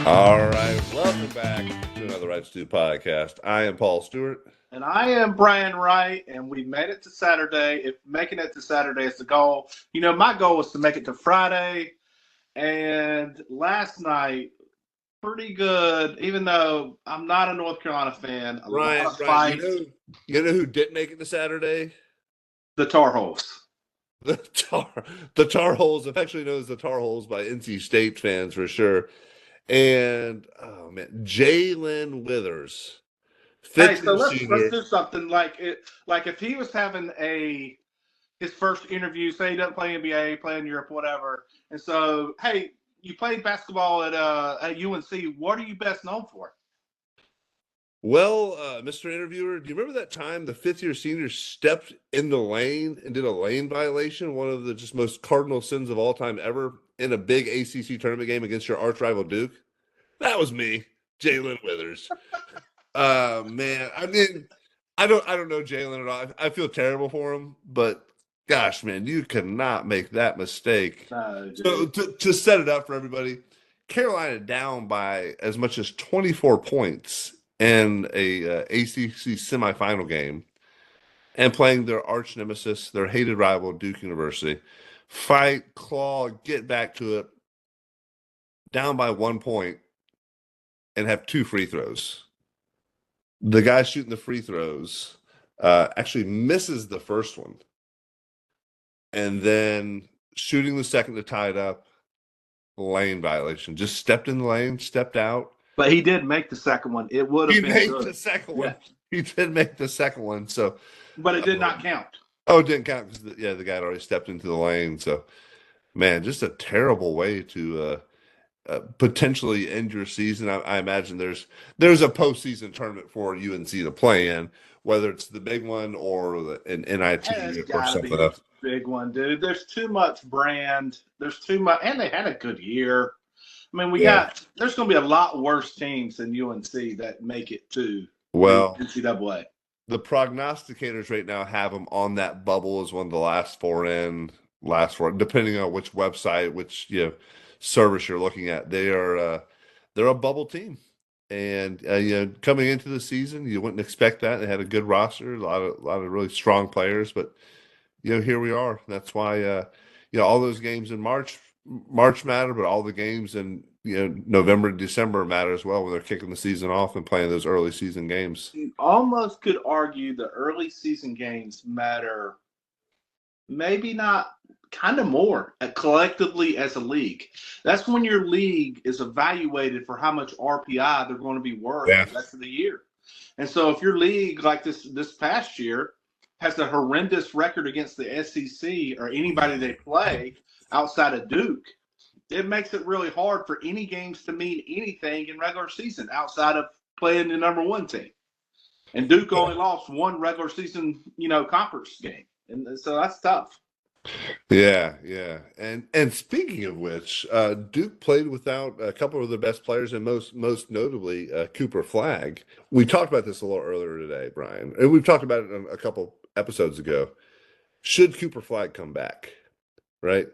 All right, welcome back to another Wright Stew podcast. I am Paul Stewart. And I am Brian Wright, and we made it to Saturday. If making it to Saturday is the goal, my goal was to make it to Friday. And last night, pretty good, even though I'm not a North Carolina fan. A lot of fights. You know who didn't make it to Saturday? The Tar Heels. The Tar Heels, affectionately known as the Tar Heels by NC State fans for sure. And oh man, Jalen Withers. Hey, so let's do something like if he was having his first interview, say he doesn't play NBA, play in Europe, whatever, and so hey, you played basketball at UNC. What are you best known for? Well, Mr. Interviewer, do you remember that time the fifth-year senior stepped in the lane and did a lane violation, one of the just most cardinal sins of all time ever, in a big ACC tournament game against your arch rival Duke? That was me, Jalen Withers. Man, I mean, I don't know Jalen at all. I feel terrible for him, but gosh, man, you cannot make that mistake. No, so to set it up for everybody, Carolina down by as much as 24 points in a ACC semifinal game, and playing their arch nemesis, their hated rival, Duke University. Fight, claw, get back to it. Down by 1 point, and have 2 free throws. The guy shooting the free throws actually misses the first one, and then shooting the second to tie it up. Lane violation. Just stepped in the lane, stepped out. But he did make the second one. It would have been good. He made the second one. He did make the second one. So, but it did not count. Oh, it didn't count because the guy had already stepped into the lane. So, man, just a terrible way to potentially end your season. I imagine there's a postseason tournament for UNC to play in, whether it's the big one or an NIT or something else. Big one, dude. There's too much brand. There's too much, and they had a good year. I mean, there's going to be a lot worse teams than UNC that make it to NCAA. The prognosticators right now have them on that bubble as one of the last four, depending on which website, which service you're looking at. They're a bubble team, and coming into the season, you wouldn't expect that. They had a good roster, a lot of really strong players, but here we are. That's why all those games in March matter, but all the games in November and December matter as well when they're kicking the season off and playing those early season games. You almost could argue the early season games matter, maybe not, kind of more collectively as a league. That's when your league is evaluated for how much RPI they're going to be worth the rest of the year. And so if your league, like this past year, has a horrendous record against the SEC or anybody they play outside of Duke, it makes it really hard for any games to mean anything in regular season outside of playing the number one team. And Duke only lost one regular season, conference game. And so that's tough. Yeah. And speaking of which, Duke played without a couple of their best players, and most notably Cooper Flagg. We talked about this a little earlier today, Brian, and we've talked about it a couple episodes ago. Should Cooper Flagg come back, right?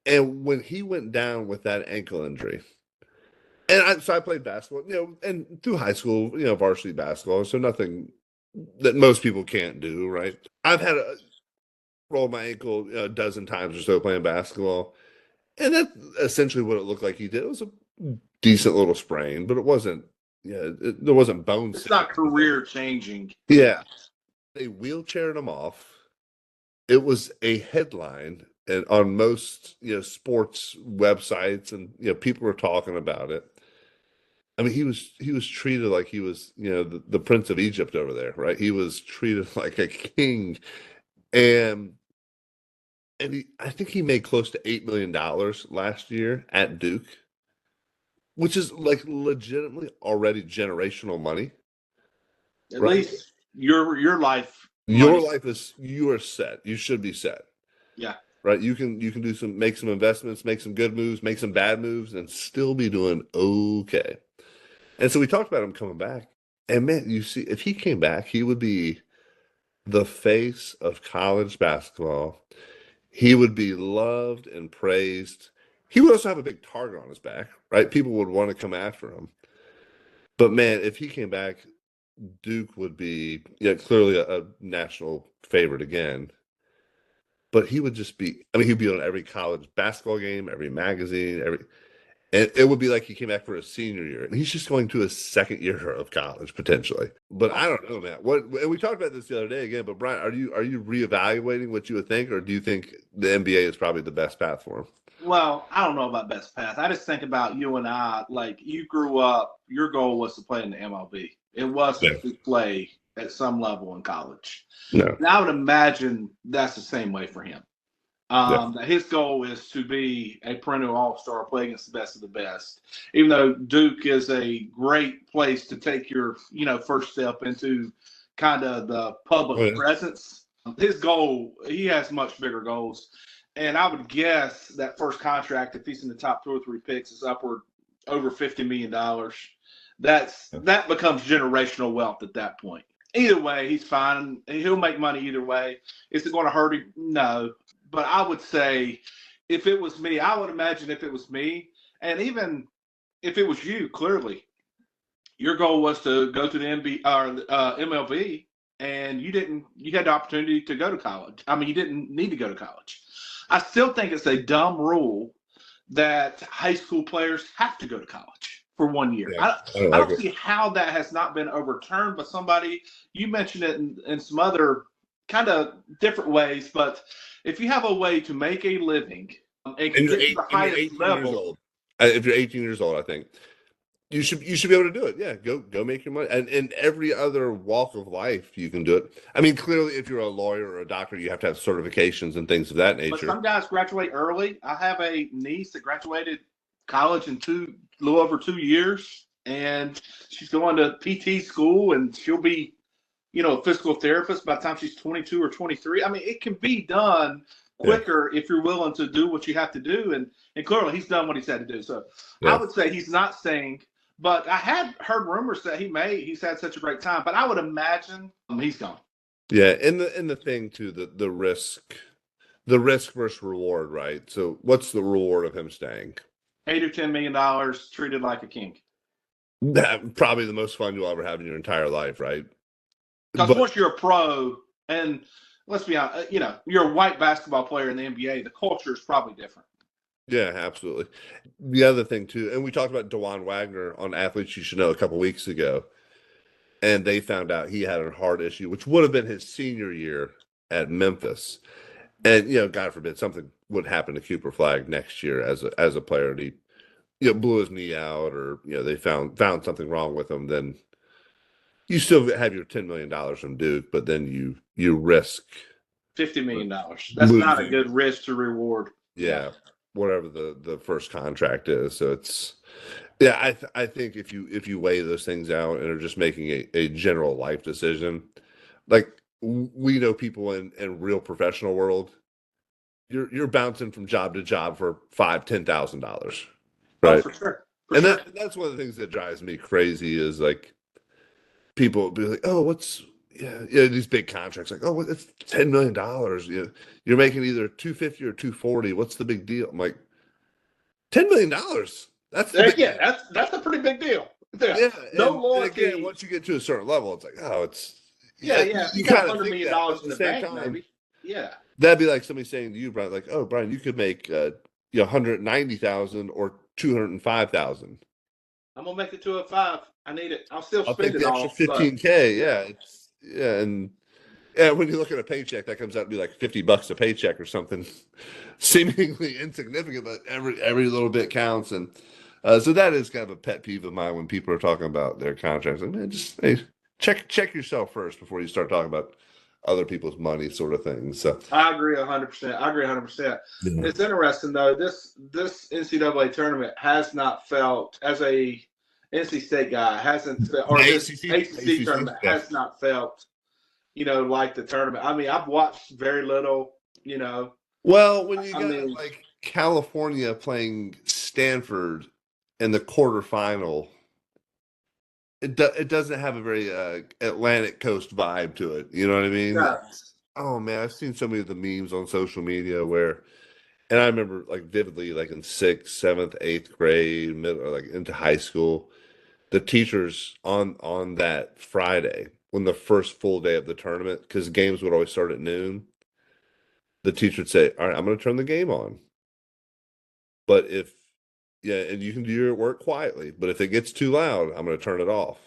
And when he went down with that ankle injury, so I played basketball, and through high school, varsity basketball, so nothing that most people can't do, right? I've had rolled my ankle a dozen times or so playing basketball, and that's essentially what it looked like he did. It was a decent little sprain, but it wasn't. There wasn't bone. It's not career changing. Yeah, they wheelchaired him off. It was a headline and on most sports websites, and people were talking about it. I mean, he was treated like he was the Prince of Egypt over there, right? He was treated like a king. And I think he made close to $8 million last year at Duke, which is like legitimately already generational money. At least your life. You are set. You should be set. Yeah. Right. You can make some investments, make some good moves, make some bad moves, and still be doing okay. And so we talked about him coming back. And man, you see, if he came back, he would be the face of college basketball. He would be loved and praised. He would also have a big target on his back, right? People would want to come after him. But man, if he came back, Duke would be clearly a national favorite again. But he would just be, I mean, he'd be on every college basketball game, every magazine, and it would be like he came back for his senior year, and he's just going to his second year of college potentially. But I don't know, man. And we talked about this the other day again. But Brian, are you reevaluating what you would think, or do you think the NBA is probably the best path for him? Well, I don't know about best path. I just think about you and I. Like, you grew up, your goal was to play in the MLB. It wasn't to play at some level in college. No. And I would imagine that's the same way for him. Yeah. That his goal is to be a perennial all-star, play against the best of the best. Even though Duke is a great place to take your, first step into kind of the public presence, his goal, he has much bigger goals. And I would guess that first contract, if he's in the top 2 or 3 picks, is upward over $50 million. That becomes generational wealth at that point. Either way, he's fine. He'll make money either way. Is it going to hurt him? No. But I would say, if it was me, I would imagine if it was me, and even if it was you, clearly, your goal was to go to the MLB, and you had the opportunity to go to college. I mean, you didn't need to go to college. I still think it's a dumb rule that high school players have to go to college for 1 year. Yeah, I don't see how that has not been overturned, but you mentioned it in some other kind of different ways, but if you have a way to make a living and can get to the highest level. If you're 18 years old, I think you should be able to do it. Yeah, go make your money. And in every other walk of life, you can do it. I mean, clearly, if you're a lawyer or a doctor, you have to have certifications and things of that nature. But some guys graduate early. I have a niece that graduated college in a little over 2 years, and she's going to PT school, and she'll be a physical therapist by the time she's 22 or 23. I mean, it can be done quicker if you're willing to do what you have to do. And clearly he's done what he's had to do. So I would say he's not staying, but I had heard rumors that he's had such a great time, but I would imagine he's gone. Yeah. And the thing too, the risk versus reward, right? So what's the reward of him staying? $8 or $10 million, treated like a king. Probably the most fun you'll ever have in your entire life, right? Because once you're a pro, and let's be honest, you're a white basketball player in the NBA, the culture is probably different. Yeah, absolutely. The other thing too, and we talked about DeJuan Wagner on Athletes You Should Know a couple weeks ago, and they found out he had a heart issue, which would have been his senior year at Memphis. And God forbid something would happen to Cooper Flagg next year as a player, and he blew his knee out, or they found something wrong with him. Then you still have your $10 million from Duke, but then you risk $50 million. That's not a good risk to reward. Yeah, whatever the first contract is. So it's I think if you weigh those things out and are just making a general life decision, like we know people in real professional world, you're bouncing from job to job for $5,000-$10,000, right? Oh, for sure. That's one of the things that drives me crazy is like people will be like, oh, what's these big contracts, like, oh, it's $10 million. You're making either $250 or $240. What's the big deal? I'm like, $10 million. That's that's a pretty big deal. Yeah. No loyalty. Again, once you get to a certain level, it's like, oh, it's you got $100 million in the bank, maybe. Yeah. That'd be like somebody saying to you, Brian, like, oh, Brian, you could make $190,000 or $205,000. I'm gonna make it to a 5. I need it. I'll still spend it all. $15K, and when you look at a paycheck, that comes out to be like $50 a paycheck or something, seemingly insignificant, but every little bit counts. And so that is kind of a pet peeve of mine when people are talking about their contracts. Like, man, just check yourself first before you start talking about other people's money, sort of things. So I agree 100%. Yeah. It's interesting though. This NCAA tournament has not felt, as a NC State guy, hasn't felt, or this ACC tournament has not felt, like the tournament. I mean, I've watched very little. Well, when you got like California playing Stanford in the quarterfinal, it doesn't have a very Atlantic Coast vibe to it. You know what I mean? Yeah. Oh man, I've seen so many of the memes on social media and And I remember like vividly, like in sixth, seventh, eighth grade, middle, or like into high school, the teachers on that Friday, when the first full day of the tournament, because games would always start at noon, the teacher would say, "All right, I'm going to turn the game on, but if yeah, and you can do your work quietly, but if it gets too loud, I'm going to turn it off."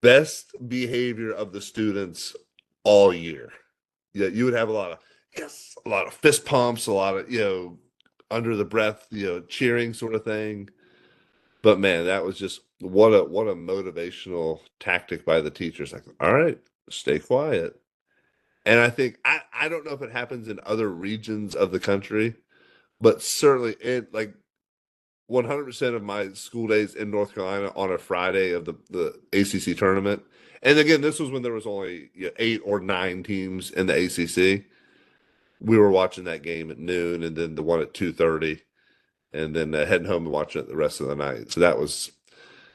Best behavior of the students all year. Yeah, you would have a lot of yes, a lot of fist pumps, a lot of under the breath, cheering sort of thing. But man, that was just what a motivational tactic by the teachers. Like, all right, stay quiet. And I think I don't know if it happens in other regions of the country, but certainly it like 100% of my school days in North Carolina on a Friday of the ACC tournament. And again, this was when there was only 8 or 9 teams in the ACC. We were watching that game at noon, and then the one at 2:30, and then heading home and watching it the rest of the night. So that was.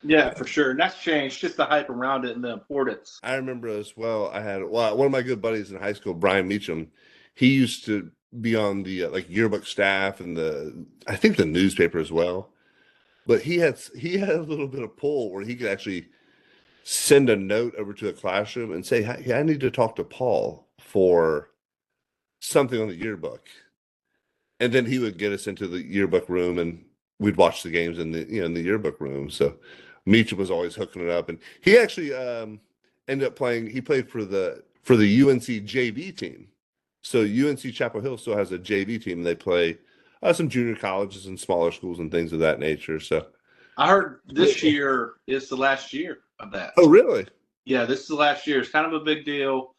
Yeah, for sure. And that's changed, just the hype around it and the importance. I remember as well. One of my good buddies in high school, Brian Meacham. He used to be on the like yearbook staff and I think the newspaper as well. But he had a little bit of pull where he could actually send a note over to the classroom and say, "Hey, I need to talk to Paul for something on the yearbook." And then he would get us into the yearbook room, and we'd watch the games in the yearbook room. So Meacham was always hooking it up, and he actually ended up playing. He played for the UNC JV team. So UNC Chapel Hill still has a JV team. They play some junior colleges and smaller schools and things of that nature. So I heard this year is the last year of that. oh, really? Yeah, this is the last year. It's kind of a big deal.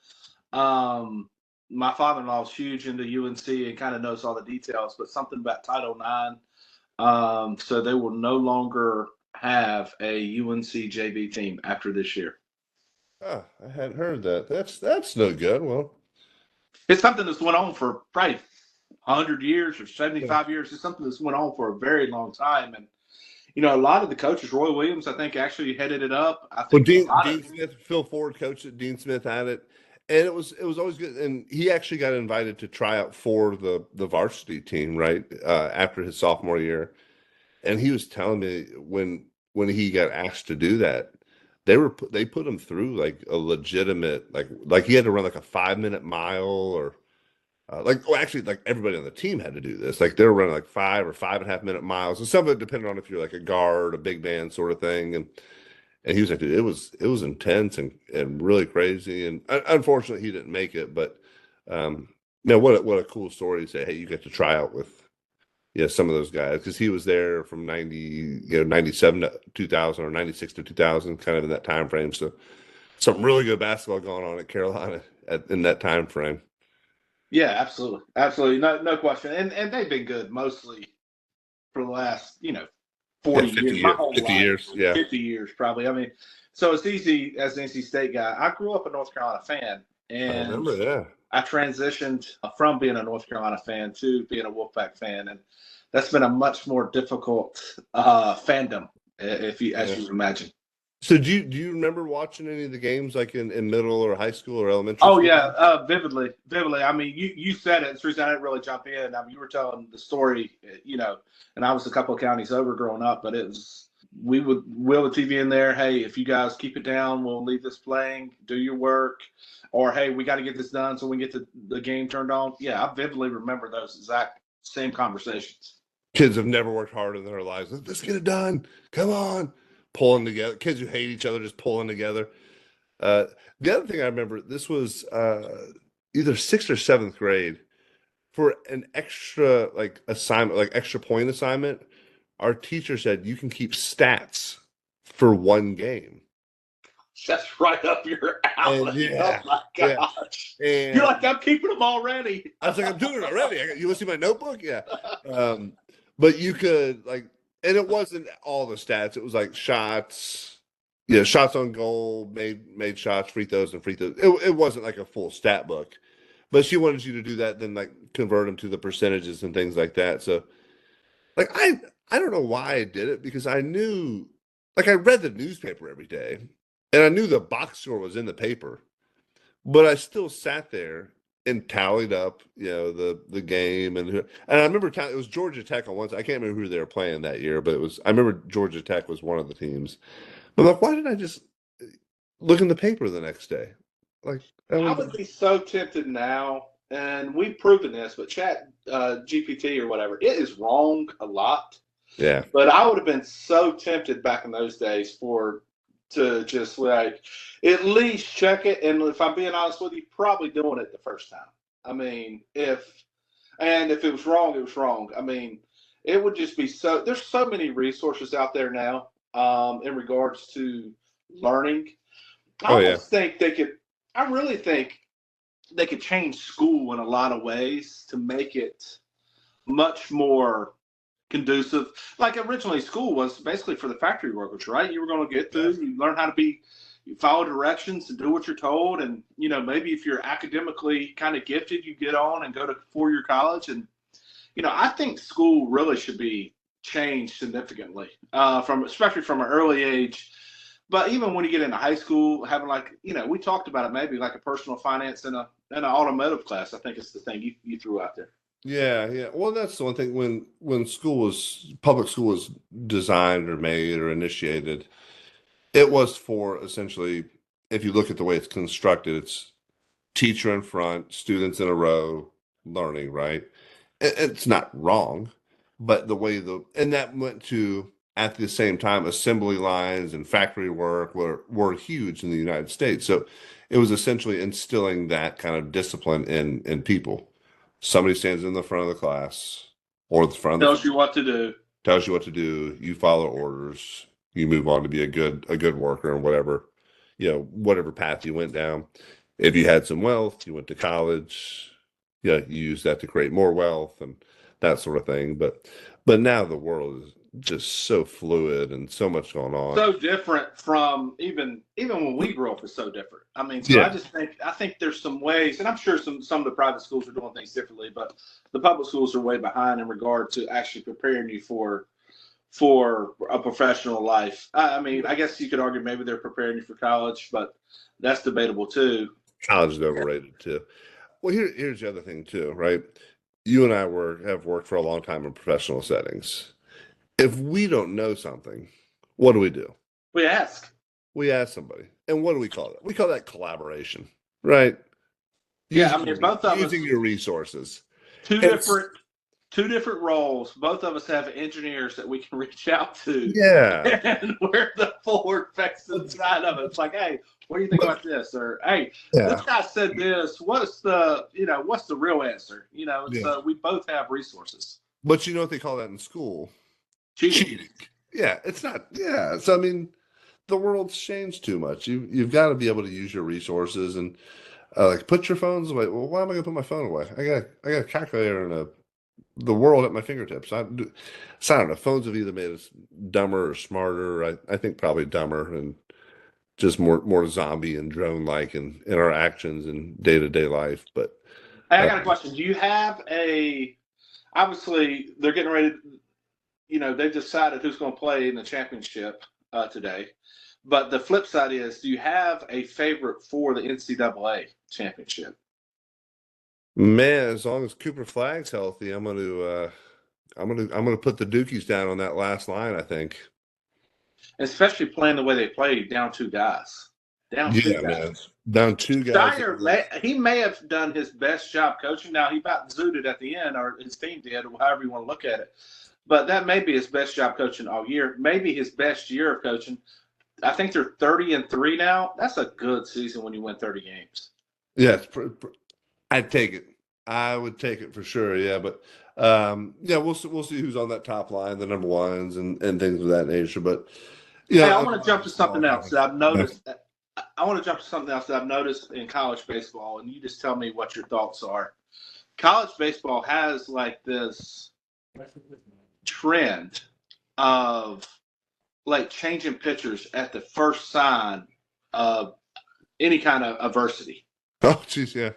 My father-in-law is huge into UNC and kind of knows all the details, but something about Title IX. So they will no longer have a UNC JV team after this year. Oh, I hadn't heard that. That's no good. Well, It's something that's went on for probably 100 years or 75 years. It's something that's went on for a very long time. And, a lot of the coaches, Roy Williams, I think, actually headed it up. I well, think Dean Smith, Phil Ford coached it. Dean Smith had it, and it was always good. And he actually got invited to try out for the varsity team right after his sophomore year. And he was telling me when he got asked to do that, they put him through like a legitimate like he had to run like a 5-minute mile or actually like everybody on the team had to do this. Like they were running like 5 or 5.5 minute miles, and some of it depended on if you're like a guard, a big man sort of thing. And he was like, dude, it was intense and really crazy. And unfortunately, he didn't make it. But what a cool story to say. Hey, you get to try out with some of those guys, because he was there from 97 to 2000 or 96 to 2000, kind of in that time frame. So some really good basketball going on at Carolina in that time frame. Yeah, absolutely, no question. And they've been good mostly for the last 40 years, my whole 50 life. years, yeah, 50 years probably. I mean, so it's easy as an NC State guy. I grew up a North Carolina fan, I and remember. Yeah, I transitioned from being a North Carolina fan to being a Wolfpack fan, and that's been a much more difficult fandom, as you would imagine. So do you remember watching any of the games like in middle or high school or elementary Oh school? yeah, vividly. I mean, you said it. Teresa, I didn't really jump in. I mean, you were telling the story, and I was a couple of counties over growing up, but it was we would wheel the TV in there. Hey, if you guys keep it down, we'll leave this playing. Do your work, or hey, we got to get this done so we can get the game turned on. Yeah, I vividly remember those exact same conversations. Kids have never worked harder in their lives. Let's get it done. Come on, pulling together. Kids who hate each other just pulling together. The other thing I remember, this was either 6th or 7th grade, for an extra like assignment, like extra point assignment. Our teacher said you can keep stats for one game. That's right up your alley. Oh my gosh! And you're like, I'm keeping them already. I was like, I'm doing it already. You want to see my notebook? Yeah. But you could and it wasn't all the stats. It was like shots. Yeah, shots on goal, made shots, free throws, and free throws. It wasn't like a full stat book, but she wanted you to do that, then like convert them to the percentages and things like that. So, like I don't know why I did it, because I knew, like I read the newspaper every day, and I knew the box score was in the paper, but I still sat there and tallied up, the game and I remember it was Georgia Tech on once. I can't remember who they were playing that year, but I remember Georgia Tech was one of the teams. But I'm like, why didn't I just look in the paper the next day? Like I would be so tempted now, and we've proven this, but Chat GPT or whatever, it is wrong a lot. Yeah. But I would have been so tempted back in those days to just like at least check it. And if I'm being honest with you, probably doing it the first time. I mean, if it was wrong, it was wrong. I mean, it would just be there's so many resources out there now in regards to learning. I really think they could change school in a lot of ways to make it much more conducive. Like originally school was basically for the factory workers, right? You were going to get through, you learn how to you follow directions and do what you're told. And, maybe if you're academically kind of gifted, you get on and go to 4-year college. And, I think school really should be changed significantly especially from an early age. But even when you get into high school, having we talked about it, maybe like a personal finance and an automotive class, I think it's the thing you threw out there. Yeah, yeah. Well, that's the one thing when public school was designed or made or initiated, it was for essentially, if you look at the way it's constructed, it's teacher in front, students in a row, learning, right? It's not wrong, but and that went to at the same time, assembly lines and factory work were huge in the United States. So it was essentially instilling that kind of discipline in people. Somebody stands in the front of the class or the front of tells you what to do. Tells you what to do. You follow orders. You move on to be a good worker and whatever path you went down. If you had some wealth, you went to college. You use that to create more wealth and that sort of thing. But now the world is just so fluid and so much going on. So different from even when we grew up is so different. I mean, so yeah. I think there's some ways, and I'm sure some of the private schools are doing things differently, but the public schools are way behind in regard to actually preparing you for a professional life. I mean, I guess you could argue maybe they're preparing you for college, but that's debatable too. College is overrated too. Well, here's the other thing too, right? You and I have worked for a long time in professional settings. If we don't know something, what do? We ask. We ask somebody. And what do we call that? We call that collaboration, right? Both of us using your resources. Two different roles. Both of us have engineers that we can reach out to. Yeah. And we're the forward-facing side of it. It's like, hey, what do you think about this? Or, hey, this guy said this. What's the real answer? So we both have resources. But you know what they call that in school? Cheating. Yeah, it's not. Yeah, so I mean, the world's changed too much. You've got to be able to use your resources and put your phones away. Well, why am I going to put my phone away? I got a calculator and the world at my fingertips. I don't know. Phones have either made us dumber or smarter. I think probably dumber and just more zombie and drone like in our actions and day-to-day life. But I got a question. Do you have obviously they're getting ready to, they've decided who's going to play in the championship today. But the flip side is, do you have a favorite for the NCAA championship? Man, as long as Cooper Flagg's healthy, I'm gonna put the Dukies down on that last line, I think. Especially playing the way they played, down two guys. Man. Down two guys. Steiner, he may have done his best job coaching. Now, he about zooted at the end, or his team did, or however you want to look at it. But that may be his best job coaching all year. Maybe his best year of coaching. I think they're 30-3 now. That's a good season when you win 30 games. Yeah, I'd take it. I would take it for sure. Yeah, but we'll see who's on that top line, the number ones, and things of that nature. But I want to jump to something else that I've noticed. I want to jump to something else that I've noticed in college baseball, and you just tell me what your thoughts are. College baseball has like this trend of like changing pitchers at the first sign of any kind of adversity. Oh, geez, yeah.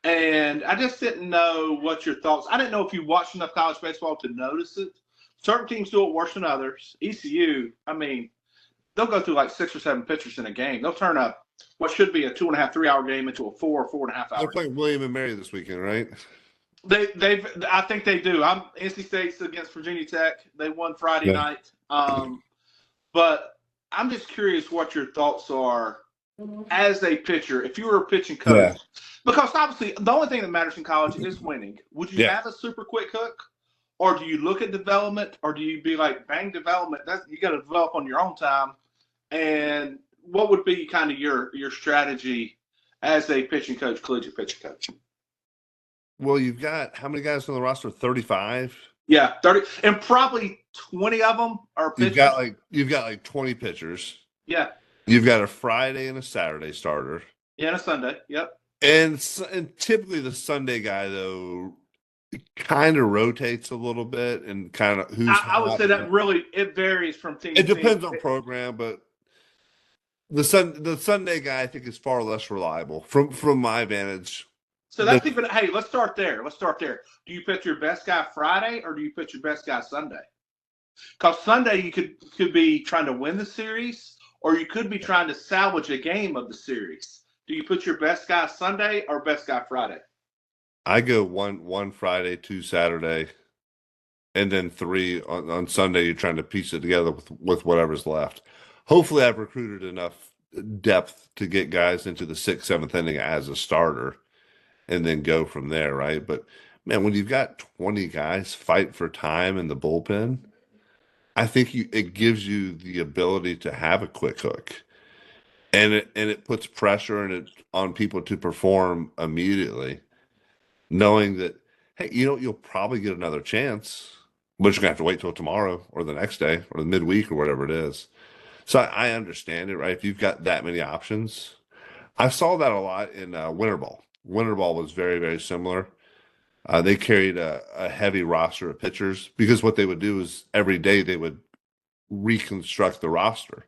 And I just didn't know what your thoughts. I didn't know if you watched enough college baseball to notice it. Certain teams do it worse than others. ECU, I mean, they'll go through like 6 or 7 pitchers in a game. They'll turn up what should be a 2.5, 3 hour game into a 4.5 They're hour. playing William and Mary this weekend, right? I think they do. NC State's against Virginia Tech. They won Friday night. But I'm just curious what your thoughts are as a pitcher. If you were a pitching coach, because obviously the only thing that matters in college is winning. Would you have a super quick hook, or do you look at development, or do you be like, bang, development? You got to develop on your own time. And what would be kind of your strategy as a pitching coach, collegiate pitching coach? Well, you've got how many guys on the roster? 35. Yeah, 30, and probably 20 of them are pitchers. You've got like 20 pitchers. Yeah. You've got a Friday and a Saturday starter. Yeah, and a Sunday. Yep. And typically the Sunday guy though kind of rotates a little bit and kind of who's. I would say that really it varies from team. It depends on program, but the Sunday guy I think is far less reliable from my vantage. So that's even. Hey, let's start there. Do you pitch your best guy Friday or do you pitch your best guy Sunday? Because Sunday you could be trying to win the series, or you could be trying to salvage a game of the series. Do you put your best guy Sunday or best guy Friday? I go one Friday, 2 Saturday, and then 3 on Sunday. You're trying to piece it together with whatever's left. Hopefully, I've recruited enough depth to get guys into the 6th, 7th inning as a starter, and then go from there, right? But man, when you've got 20 guys fight for time in the bullpen, I think it gives you the ability to have a quick hook, and it puts pressure on people to perform immediately, knowing that hey, you'll probably get another chance, but you're gonna have to wait till tomorrow or the next day or the midweek or whatever it is. So I understand it, right? If you've got that many options, I saw that a lot in winter ball. Winter ball was very, very similar. They carried a heavy roster of pitchers because what they would do is every day they would reconstruct the roster,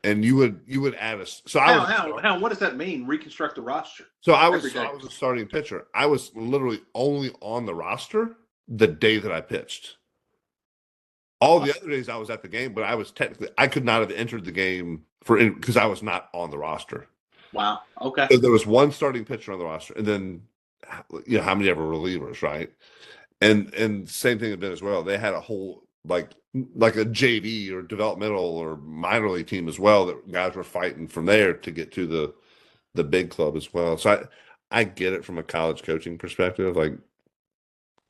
and you would add a. So what does that mean? Reconstruct the roster. So I was a starting pitcher. I was literally only on the roster the day that I pitched. All the other days I was at the game, but I could not have entered the game because I was not on the roster. Wow. Okay. So there was one starting pitcher on the roster, and then how many ever relievers, right? And same thing had been as well. They had a whole like a JV or developmental or minor league team as well that guys were fighting from there to get to the big club as well. So I get it from a college coaching perspective, like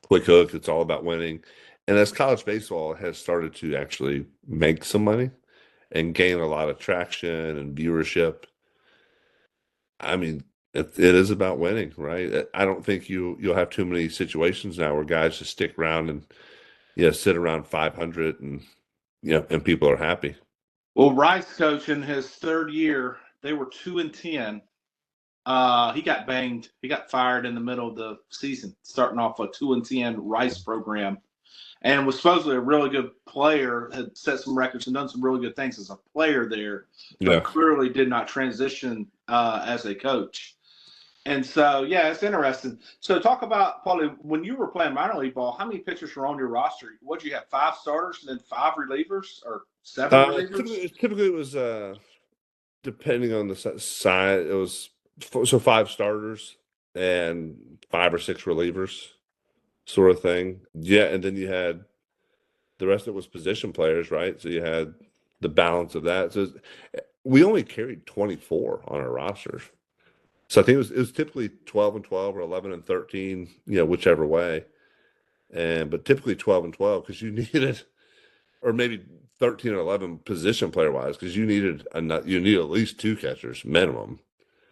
quick hook. It's all about winning, and as college baseball has started to actually make some money and gain a lot of traction and viewership. I mean, it is about winning, right? I don't think you'll have too many situations now where guys just stick around and sit around 500 and and people are happy. Well, Wright's coach in his 3rd year, they were 2-10. He got banged. He got fired in the middle of the season, starting off a 2-10 Rice program, and was supposedly a really good player. Had set some records and done some really good things as a player there, but clearly did not transition as a coach. And so, it's interesting. So talk about, Paulie, when you were playing minor league ball, how many pitchers were on your roster? What, did you have 5 starters and then 5 relievers or 7 relievers? Typically it was, depending on the side, it was 5 starters and 5 or 6 relievers sort of thing. Yeah, and then you had the rest of it was position players, right? So you had the balance of that. So we only carried 24 on our rosters. So I think it was typically 12 and 12 or 11 and 13, whichever way. But typically 12 and 12 because you needed, or maybe 13 or 11 position player wise, because you need at least 2 catchers minimum.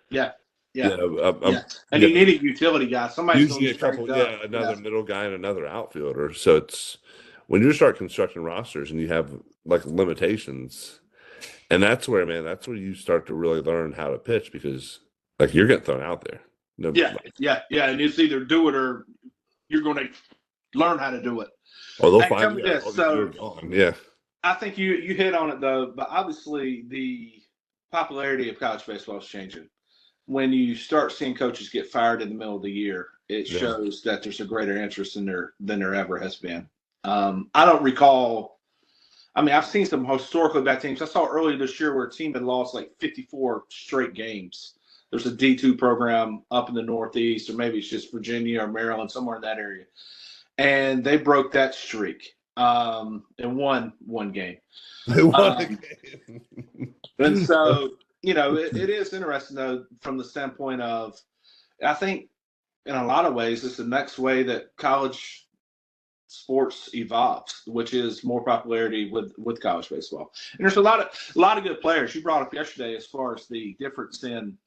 Yeah. And you need a utility guy. Somebody usually a couple, another middle guy and another outfielder. So it's when you start constructing rosters and you have like limitations, and that's where you start to really learn how to pitch because like you're getting thrown out there. And it's either do it or you're going to learn how to do it. Oh, they'll find you. So I think you hit on it though, but obviously the popularity of college baseball is changing. When you start seeing coaches get fired in the middle of the year, it shows that there's a greater interest than there ever has been. I don't recall. I mean, I've seen some historically bad teams. I saw earlier this year where a team had lost like 54 straight games. There's a D2 program up in the Northeast, or maybe it's just Virginia or Maryland, somewhere in that area. And they broke that streak and won one game. They won a game. And so, it is interesting, though, from the standpoint of, I think in a lot of ways, it's the next way that college sports evolves, which is more popularity with college baseball. And there's a lot of good players. You brought up yesterday as far as the difference in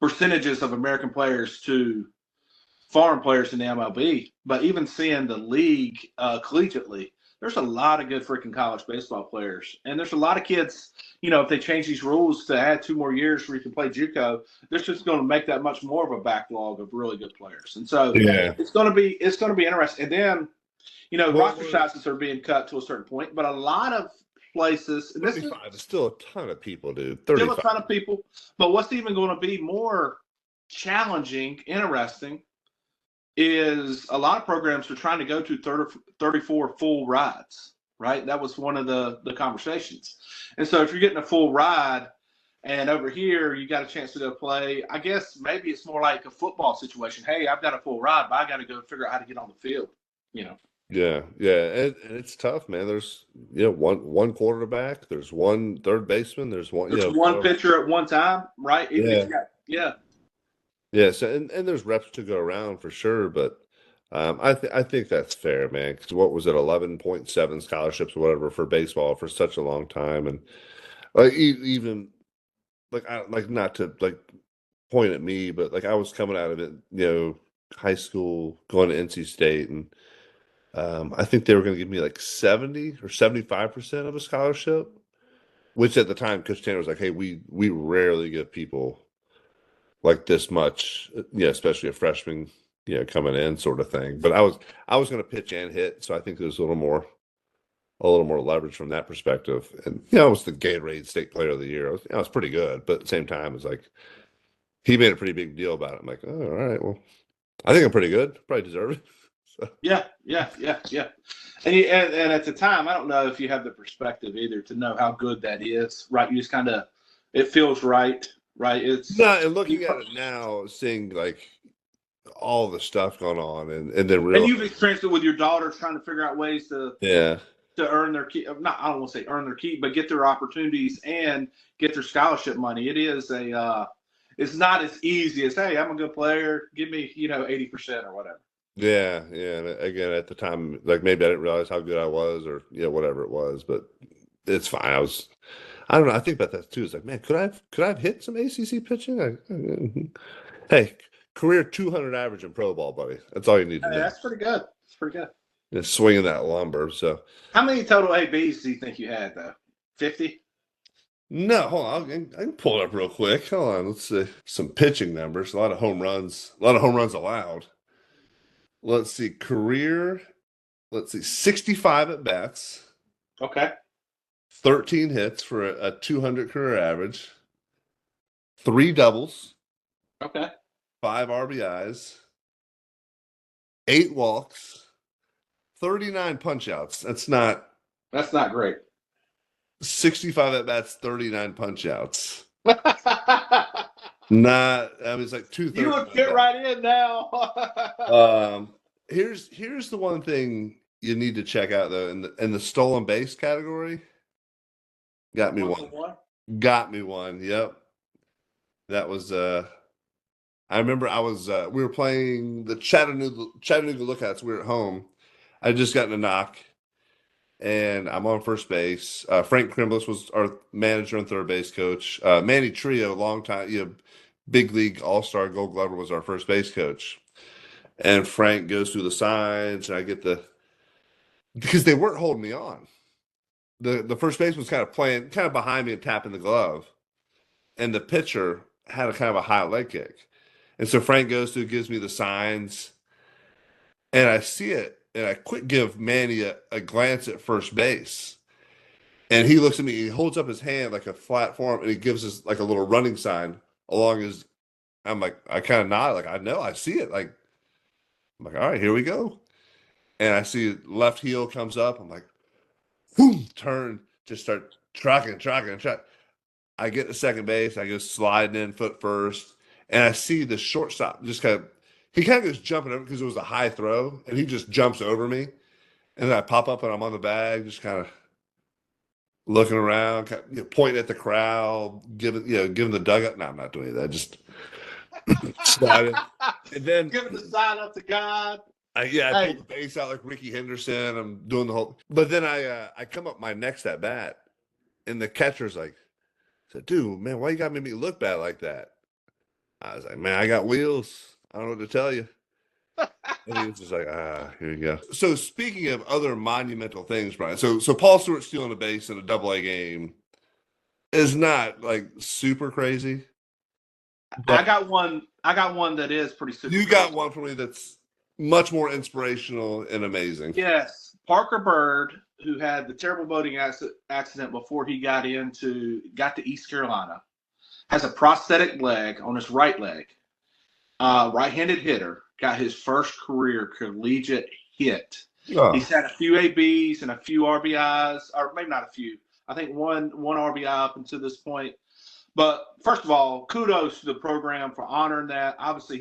percentages of American players to foreign players in the MLB, but even seeing the league collegiately, there's a lot of good freaking college baseball players, and there's a lot of kids. If they change these rules to add 2 more years where you can play JUCO, this just going to make that much more of a backlog of really good players. And so it's going to be interesting. And then, roster sizes are being cut to a certain point, but a lot of places, and 35 is still a ton of people, dude. 35. Still a ton of people. But what's even going to be more challenging, interesting, is a lot of programs are trying to go to 34 full rides, right? That was one of the conversations. And so if you're getting a full ride and over here you got a chance to go play, I guess maybe it's more like a football situation. Hey, I've got a full ride, but I got to go figure out how to get on the field, Yeah. And it's tough, man. There's, one quarterback, there's one third baseman, there's one pitcher at one time, right? Yeah, so and there's reps to go around for sure, but I think that's fair, man. Because what was it, 11.7 scholarships or whatever for baseball for such a long time, and even not to point at me, but I was coming out of it, high school, going to NC State, and I think they were going to give me 70 or 75% of a scholarship, which at the time Coach Tanner was like, "Hey, we rarely give people this much, especially a freshman, coming in sort of thing." But I was going to pitch and hit, so I think there's a little more leverage from that perspective. And I was the Gatorade State Player of the Year. I was pretty good, but at the same time, it's he made a pretty big deal about it. I'm like, oh, all right, well, I think I'm pretty good. Probably deserve it. So. Yeah. And at the time, I don't know if you have the perspective either to know how good that is, right? You just kind of, it feels right. Right. And looking at it now, seeing all the stuff going on, and then and you've experienced it with your daughters trying to figure out ways to earn their keep. I don't want to say earn their keep, but get their opportunities and get their scholarship money. It is it's not as easy as, hey, I'm a good player, give me 80% or whatever. Yeah. And again, at the time, maybe I didn't realize how good I was, or whatever it was, but it's fine. I don't know. I think about that too. It's man, could I have hit some ACC pitching? Hey, career 200 average in pro ball, buddy. That's all you need to know. That's pretty good. It's pretty good. Just swinging that lumber. So, how many total ABs do you think you had though? 50? No, hold on. I can pull it up real quick. Hold on. Let's see some pitching numbers. A lot of home runs. Allowed. Let's see career. Let's see 65 at bats. Okay. 13 hits for a 200 career average, 3 doubles, okay, 5 RBIs, 8 walks, 39 punch-outs. That's not great. 65 at bats, 39 punch-outs. It's 2/3. You would fit right in now. Here's the one thing you need to check out though, in the stolen base category. Got me one. Yep. That was I remember we were playing the Chattanooga Lookouts. We were at home. I just gotten a knock and I'm on first base. Frank Krimblis was our manager and third base coach. Manny Trio, long time, big league all-star Gold Glover, was our first base coach. And Frank goes through the signs, and I get because they weren't holding me on. The first baseman was kind of playing behind me and tapping the glove, and the pitcher had a kind of a high leg kick. And so Frank goes through, gives me the signs, and I see it, and I quick give Manny a glance at first base. And he looks at me, he holds up his hand like a flat form, and he gives us a little running sign along his. I'm like, I kind of nod, I know, I see it. I'm like, all right, here we go. And I see left heel comes up. I'm like, boom, turn, just start trucking. I get to second base. I go sliding in foot first, and I see the shortstop just he kind of goes jumping over because it was a high throw, and he just jumps over me. And then I pop up and I'm on the bag, just kind of looking around, pointing at the crowd, giving the dugout. No, I'm not doing that. Just sliding. And then giving the sign up to God. I pull the base out like Ricky Henderson. I'm doing the whole. But then I come up my next at bat, and the catcher's like, said, "Dude, man, why you got me look bad like that?" I was like, "Man, I got wheels. I don't know what to tell you." And he was just like, here you go. So speaking of other monumental things, Brian, so Paul Stewart stealing a base in a double-A game is not like super crazy. I got one that is pretty super You got one for me that's much more inspirational and amazing. Yes. Parker Byrd, who had the terrible boating accident before he got to East Carolina, has a prosthetic leg on his right leg. Right-handed hitter, got his first career collegiate hit. Oh. He's had a few ABs and a few RBIs, or maybe not a few. I think one RBI up until this point. But first of all, kudos to the program for honoring that. Obviously,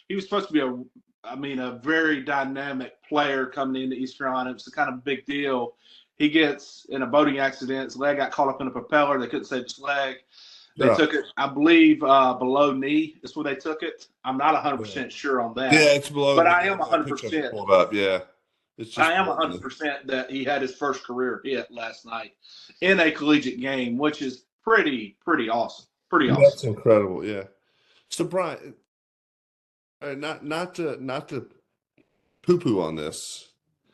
he was supposed to be a very dynamic player coming into East Carolina. It was a kind of big deal. He gets in a boating accident. His leg got caught up in a propeller. They couldn't save his leg. They took it, I believe, below knee is where they took it. I'm not 100% sure on that. Yeah, it's below. But I am 100%. Pulled up, yeah. I am 100% that he had his first career hit last night in a collegiate game, which is pretty awesome. Pretty awesome. That's incredible, yeah. So Brian, not to poo-poo on this.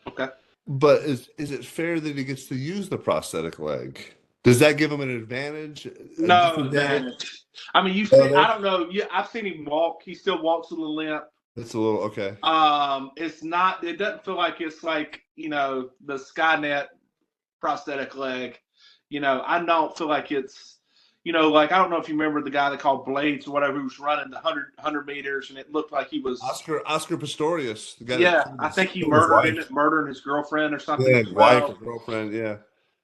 Okay. But is it fair that he gets to use the prosthetic leg? Does that give him an advantage? No advantage. I mean, I don't know. Yeah, I've seen him walk. He still walks with a limp. It's a little okay. It's not. It doesn't feel like it's like the Skynet prosthetic leg. I don't feel like it's. Like I don't know if you remember the guy they called Blades or whatever, who was running the 100 meters, and it looked like he was Oscar Pistorius. The guy I think he murdering his girlfriend or something. Yeah, wife or girlfriend. Yeah.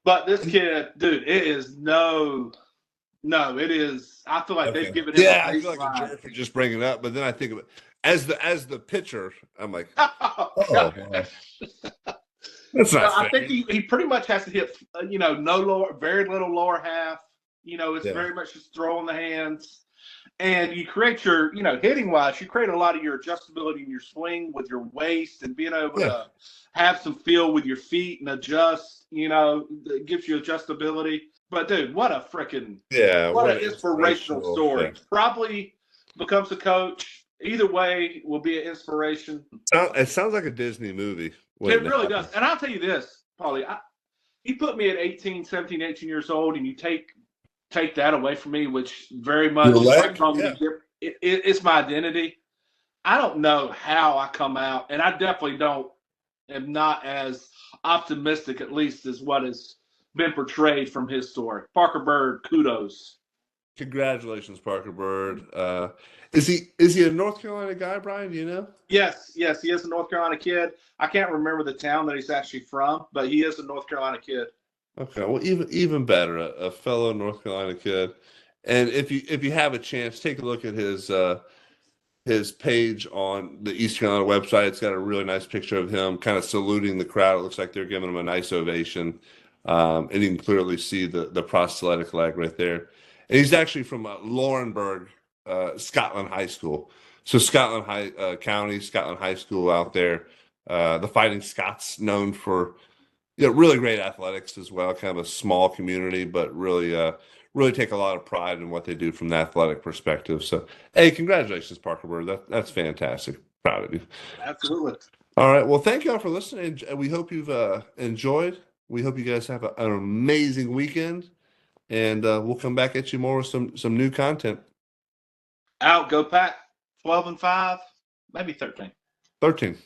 But this kid, dude, it is it is. I feel like they've given him. Yeah, I feel like a jerk for just bringing it up, but then I think of it as the pitcher. I'm like, oh that's not. I think he pretty much has to hit. No lower, very little lower half. It's very much just throwing the hands, and you create your, hitting wise, you create a lot of your adjustability in your swing with your waist and being able to have some feel with your feet and adjust. It gives you adjustability. But dude, what a freaking what an inspirational story. Yeah. Probably becomes a coach. Either way, will be an inspiration. It sounds like a Disney movie. It really does. And I'll tell you this, Paulie, he put me at 17, 18 years old, and you take that away from me, which very much it's my identity. I don't know how I come out, and I definitely am not as optimistic, at least, as what has been portrayed from his story. Parker Byrd, kudos. Congratulations, Parker Byrd. Is he a North Carolina guy, Brian? Do you know? Yes, he is a North Carolina kid. I can't remember the town that he's actually from, but he is a North Carolina kid. Okay, well, even better, a fellow North Carolina kid. And if you have a chance, take a look at his page on the East Carolina website. It's got a really nice picture of him kind of saluting the crowd. It looks like they're giving him a nice ovation. And you can clearly see the prosthetic leg right there. And he's actually from Laurenburg, Scotland High School. So Scotland High School out there. The Fighting Scots, known for really great athletics as well. Kind of a small community, but really take a lot of pride in what they do from the athletic perspective. So, hey, congratulations, Parker Byrd. That's fantastic. Proud of you. Absolutely. All right. Well, thank you all for listening. We hope you've enjoyed. We hope you guys have an amazing weekend, and we'll come back at you more with some new content. Out, go Pack. 12-5, maybe 13. 13.